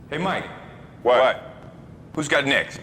Hey, Mike. What? Who's got next?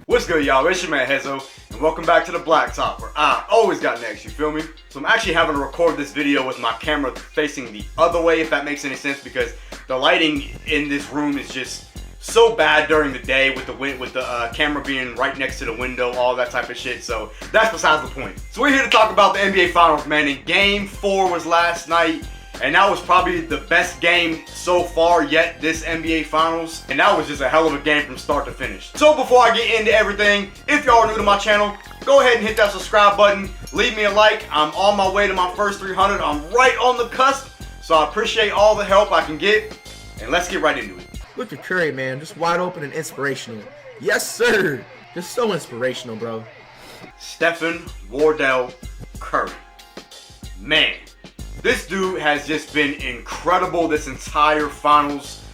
What's good, y'all? It's your man, Hezo, and welcome back to the Blacktop, where I always got next, you feel me? So I'm actually having to record this video with my camera facing the other way, if that makes any sense, because the lighting in this room is just so bad during the day with the camera being right next to the window, all that type of shit. So that's besides the point. So we're here to talk about the NBA Finals, man. And Game 4 was last night, and that was probably the best game so far yet this NBA Finals. And that was just a hell of a game from start to finish. So before I get into everything, if y'all are new to my channel, go ahead and hit that subscribe button. Leave me a like. I'm on my way to my first 300. I'm right on the cusp. So I appreciate all the help I can get. And let's get right into it. Look at Curry, man. Just wide open and inspirational. Yes, sir. Just so inspirational, bro. Stephen Wardell Curry. Man, this dude has just been incredible this entire finals.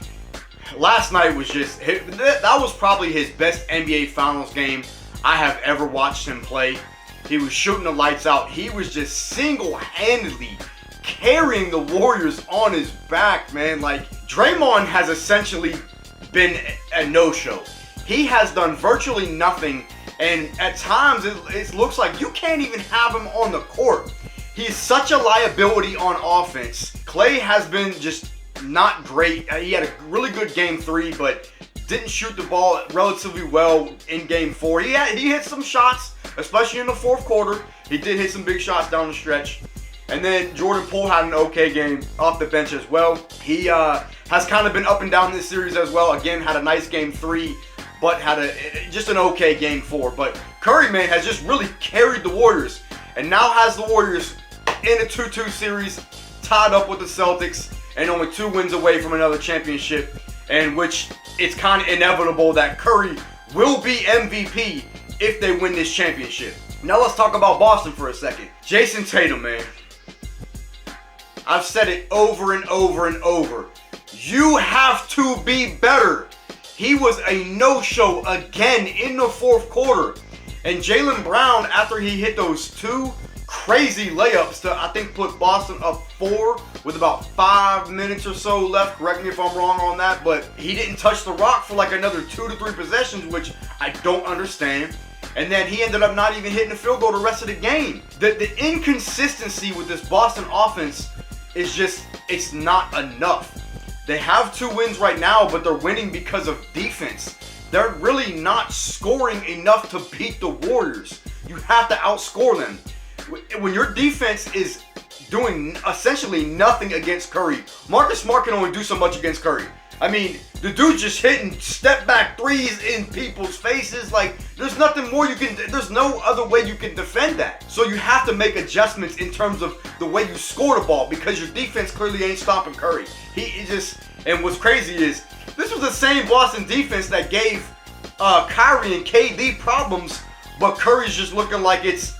Last night was just, that was probably his best NBA Finals game I have ever watched him play. He was shooting the lights out. He was just single-handedly carrying the Warriors on his back, man. Like, Draymond has essentially been a no-show. He has done virtually nothing, and at times it looks like you can't even have him on the court. He's such a liability on offense. Klay has been just not great. He had a really good Game 3, but didn't shoot the ball relatively well in Game 4. He hit some shots, especially in the fourth quarter. He did hit some big shots down the stretch. And then Jordan Poole had an okay game off the bench as well. He has kind of been up and down this series as well. Again, had a nice Game 3, but had just an okay Game 4. But Curry, man, has just really carried the Warriors, and now has the Warriors in a 2-2 series, tied up with the Celtics, and only 2 wins away from another championship, in which it's kind of inevitable that Curry will be MVP if they win this championship. Now let's talk about Boston for a second. Jason Tatum, man. I've said it over and over and over. You have to be better. He was a no-show again in the fourth quarter. And Jaylen Brown, after he hit those 2 crazy layups to, I think, put Boston up 4 with about 5 minutes or so left. Correct me if I'm wrong on that. But he didn't touch the rock for like another 2 to 3 possessions, which I don't understand. And then he ended up not even hitting the field goal the rest of the game. The inconsistency with this Boston offense is just, it's not enough. They have 2 wins right now, but they're winning because of defense. They're really not scoring enough to beat the Warriors. You have to outscore them. When your defense is doing essentially nothing against Curry, Marcus Smart can only do so much against Curry. I mean, the dude just hitting step back threes in people's faces. Like, there's nothing more there's no other way you can defend that. So you have to make adjustments in terms of the way you score the ball, because your defense clearly ain't stopping Curry. And what's crazy is, this was the same Boston defense that gave Kyrie and KD problems, but Curry's just looking like it's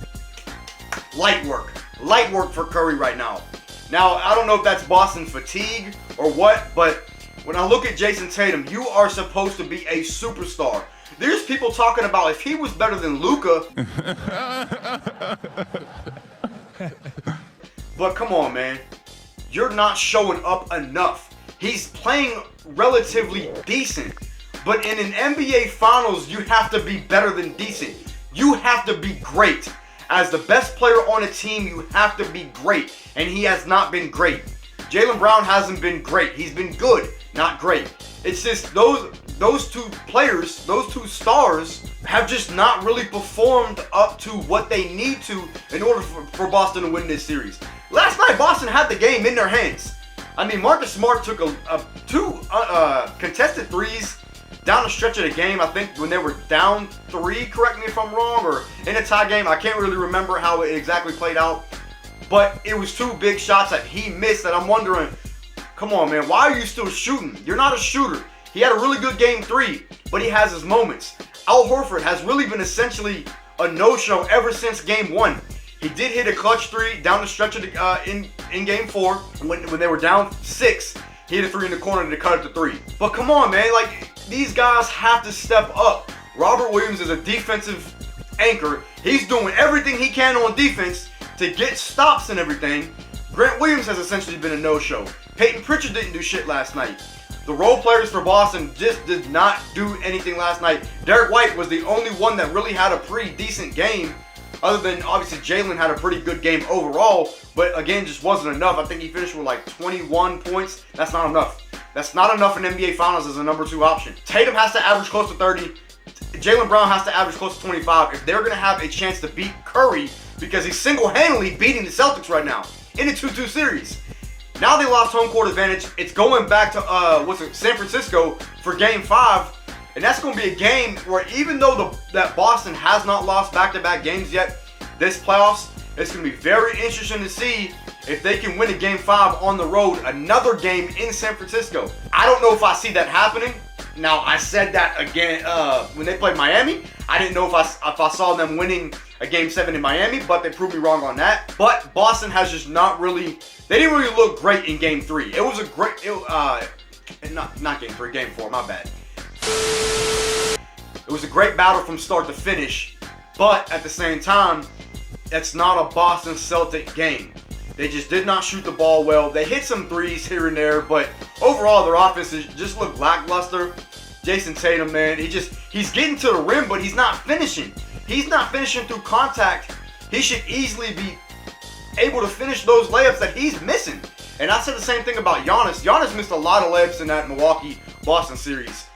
light work. Light work for Curry right now. Now, I don't know if that's Boston fatigue or what, but when I look at Jason Tatum, you are supposed to be a superstar. There's people talking about if he was better than Luka. But come on, man. You're not showing up enough. He's playing relatively decent. But in an NBA Finals, you have to be better than decent. You have to be great. As the best player on a team, you have to be great. And he has not been great. Jaylen Brown hasn't been great. He's been good, not great. It's just those 2 players, those 2 stars, have just not really performed up to what they need to in order for Boston to win this series. Last night, Boston had the game in their hands. I mean, Marcus Smart took 2 contested threes down the stretch of the game. I think when they were down 3, correct me if I'm wrong, or in a tie game. I can't really remember how it exactly played out. But it was 2 big shots that he missed, and I'm wondering, come on, man, why are you still shooting? You're not a shooter. He had a really good Game 3, but he has his moments. Al Horford has really been essentially a no-show ever since Game 1. He did hit a clutch 3 down the stretch of the, in Game 4 when they were down 6. He hit a 3 in the corner to cut it to 3. But come on, man, like, these guys have to step up. Robert Williams is a defensive anchor. He's doing everything he can on defense to get stops and everything. Grant Williams has essentially been a no-show. Peyton Pritchard didn't do shit last night. The role players for Boston just did not do anything last night. Derek White was the only one that really had a pretty decent game. Other than, obviously, Jalen had a pretty good game overall. But, again, just wasn't enough. I think he finished with like 21 points. That's not enough. That's not enough in NBA Finals as a number 2 option. Tatum has to average close to 30. Jalen Brown has to average close to 25 if they're going to have a chance to beat Curry, because he's single-handedly beating the Celtics right now in a 2-2 series. Now they lost home court advantage. It's going back to San Francisco for Game 5. And that's going to be a game where, even though that Boston has not lost back-to-back games yet this playoffs, it's going to be very interesting to see if they can win a Game 5 on the road, another game in San Francisco. I don't know if I see that happening. Now, I said that again when they played Miami. I didn't know if I saw them winning a Game 7 in Miami, but they proved me wrong on that. But Boston has just not really, they didn't really look great in Game 3. It was a great, not Game 3, Game 4, my bad. It was a great battle from start to finish, but at the same time, it's not a Boston Celtic game. They just did not shoot the ball well. They hit some threes here and there, but overall their offense just looked lackluster. Jason Tatum, man, he's getting to the rim, but he's not finishing. He's not finishing through contact. He should easily be able to finish those layups that he's missing. And I said the same thing about Giannis. Giannis missed a lot of layups in that Milwaukee-Boston series.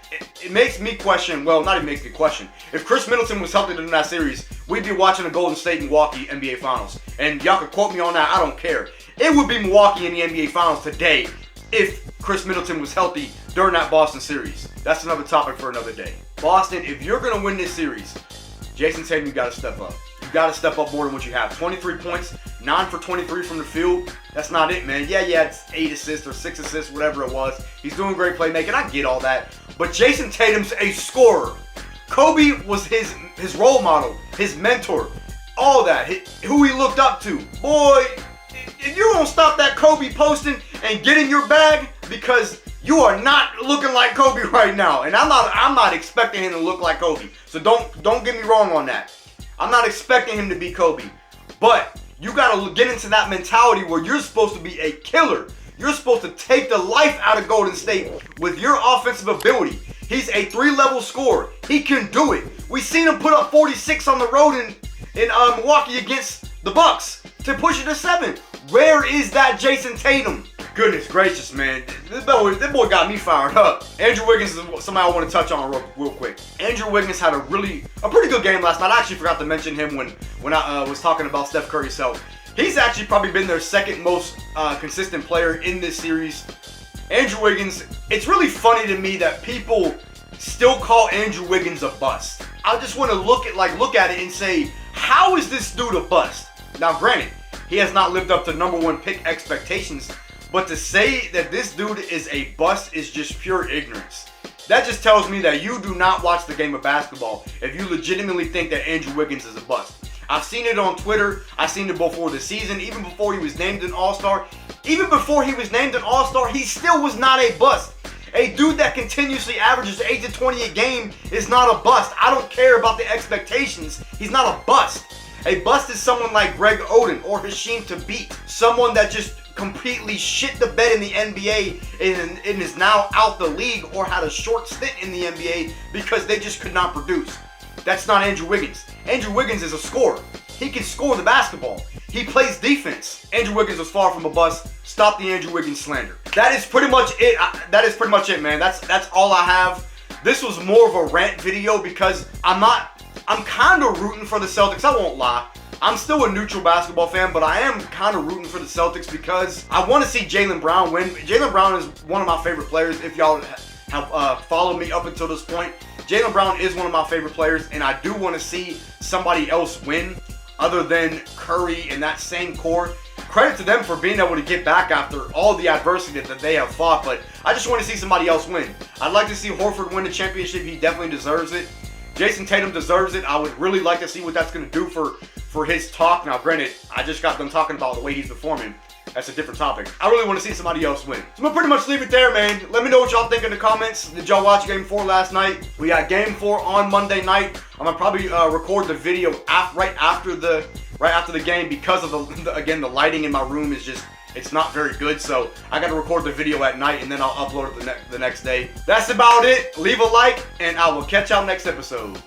It makes me question, well, not even makes me question. If Chris Middleton was healthy in that series, we'd be watching a Golden State-Milwaukee NBA Finals. And y'all can quote me on that, I don't care. It would be Milwaukee in the NBA Finals today if Chris Middleton was healthy during that Boston series. That's another topic for another day. Boston, if you're going to win this series, Jason Tatum, you got to step up. You got to step up more than what you have. 23 points, 9 for 23 from the field. That's not it, man. Yeah, it's 8 assists or 6 assists, whatever it was. He's doing great playmaking. I get all that. But Jason Tatum's a scorer. Kobe was his role model, his mentor, all that, who he looked up to. Boy, if you don't stop that Kobe posting and get in your bag, because you are not looking like Kobe right now. And I'm not expecting him to look like Kobe. So don't get me wrong on that. I'm not expecting him to be Kobe. But you got to get into that mentality where you're supposed to be a killer. You're supposed to take the life out of Golden State with your offensive ability. He's a 3-level scorer. He can do it. We've seen him put up 46 on the road in Milwaukee against the Bucks to push it to 7. Where is that Jason Tatum? Goodness gracious, man. This boy got me fired up. Andrew Wiggins is somebody I want to touch on real quick. Andrew Wiggins had a pretty good game last night. I actually forgot to mention him when I was talking about Steph Curry's health. He's actually probably been their second most consistent player in this series. Andrew Wiggins, it's really funny to me that people still call Andrew Wiggins a bust. I just want to look at it and say, how is this dude a bust? Now, granted, he has not lived up to number 1 pick expectations, but to say that this dude is a bust is just pure ignorance. That just tells me that you do not watch the game of basketball if you legitimately think that Andrew Wiggins is a bust. I've seen it on Twitter. I've seen it before the season, even before he was named an All-Star. Even before he was named an All-Star, he still was not a bust. A dude that continuously averages 8 to 20 a game is not a bust. I don't care about the expectations. He's not a bust. A bust is someone like Greg Oden or Hasheem Thabeet. Someone that just completely shit the bed in the NBA and is now out the league or had a short stint in the NBA because they just could not produce. That's not Andrew Wiggins. Andrew Wiggins is a scorer. He can score the basketball. He plays defense. Andrew Wiggins was far from a bust. Stop the Andrew Wiggins slander. That is pretty much it. That is pretty much it, man. That's all I have. This was more of a rant video because I'm kind of rooting for the Celtics. I won't lie. I'm still a neutral basketball fan, but I am kind of rooting for the Celtics because I want to see Jaylen Brown win. Jaylen Brown is one of my favorite players. If y'all have followed me up until this point, Jaylen Brown is one of my favorite players, and I do want to see somebody else win other than Curry and that same core. Credit to them for being able to get back after all the adversity that they have fought, but I just want to see somebody else win. I'd like to see Horford win the championship. He definitely deserves it. Jason Tatum deserves it. I would really like to see what that's going to do for his talk. Now, granted, I just got them talking about the way he's performing. That's a different topic. I really want to see somebody else win. So I'm going to pretty much leave it there, man. Let me know what y'all think in the comments. Did y'all watch Game 4 last night? We got Game 4 on Monday night. I'm going to probably record the video right after the game because of the lighting in my room is just, It's not very good, so I gotta record the video at night and then I'll upload it the next day. That's about it. Leave a like, and I will catch y'all next episode.